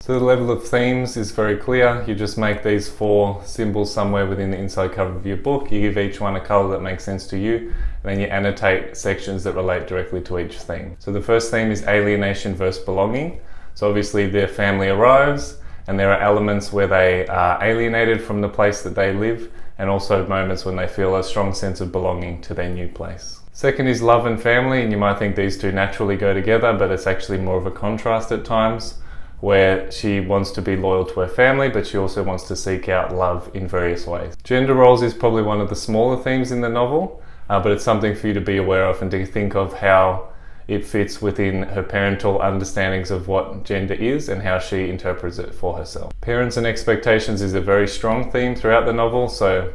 So the level of themes is very clear. You just make these 4 symbols somewhere within the inside cover of your book. You give each one a color that makes sense to you, and then you annotate sections that relate directly to each theme. So the first theme is alienation versus belonging. So obviously their family arrives, and there are elements where they are alienated from the place that they live, and also moments when they feel a strong sense of belonging to their new place. Second is love and family, and you might think these two naturally go together, but it's actually more of a contrast at times, where she wants to be loyal to her family, but she also wants to seek out love in various ways. Gender roles is probably one of the smaller themes in the novel, but it's something for you to be aware of and to think of how it fits within her parental understandings of what gender is and how she interprets it for herself. Parents and expectations is a very strong theme throughout the novel, so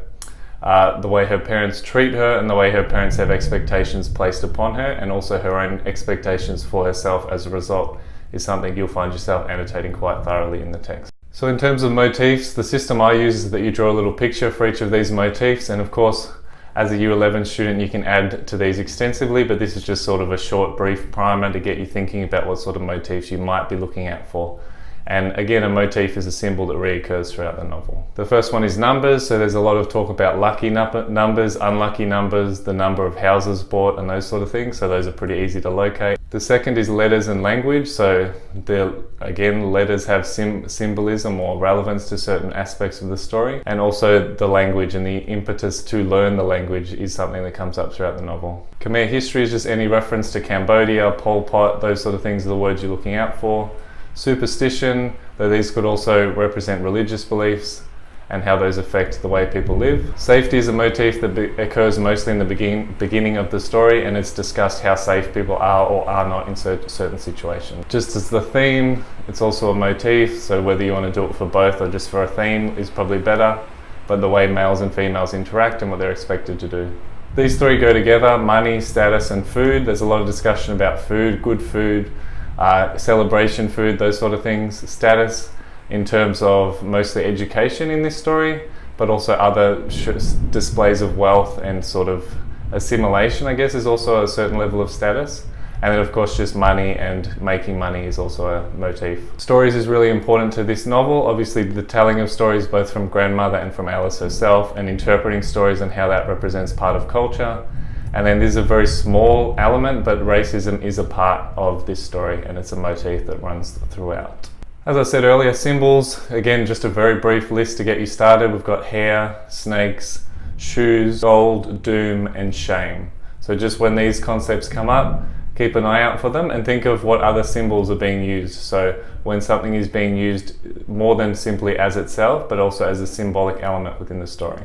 the way her parents treat her and the way her parents have expectations placed upon her, and also her own expectations for herself as a result, is something you'll find yourself annotating quite thoroughly in the text. So in terms of motifs, the system I use is that you draw a little picture for each of these motifs, and of course as a Year 11 student you can add to these extensively, but this is just sort of a short brief primer to get you thinking about what sort of motifs you might be looking out for. And again, a motif is a symbol that reoccurs throughout the novel. The first one is numbers, so there's a lot of talk about lucky numbers, unlucky numbers, the number of houses bought and those sort of things, so those are pretty easy to locate. The second is letters and language, so again, letters have symbolism or relevance to certain aspects of the story, and also the language and the impetus to learn the language is something that comes up throughout the novel. Khmer history is just any reference to Cambodia, Pol Pot, those sort of things are the words you're looking out for. Superstition, though these could also represent religious beliefs and how those affect the way people live. Safety is a motif that occurs mostly in the beginning of the story, and it's discussed how safe people are or are not in certain situations. Just as the theme, it's also a motif, so whether you want to do it for both or just for a theme is probably better, but the way males and females interact and what they're expected to do. These 3 go together: money, status and food. There's a lot of discussion about food, good food, celebration food, those sort of things. Status in terms of mostly education in this story, but also other displays of wealth and sort of assimilation, I guess, is also a certain level of status. And then of course just money and making money is also a motif. Stories is really important to this novel. Obviously the telling of stories both from grandmother and from Alice herself, and interpreting stories and how that represents part of culture. And then this is a very small element, but racism is a part of this story, and it's a motif that runs throughout. As I said earlier, symbols, again, just a very brief list to get you started. We've got hair, snakes, shoes, gold, doom, and shame. So just when these concepts come up, keep an eye out for them and think of what other symbols are being used. So when something is being used more than simply as itself, but also as a symbolic element within the story.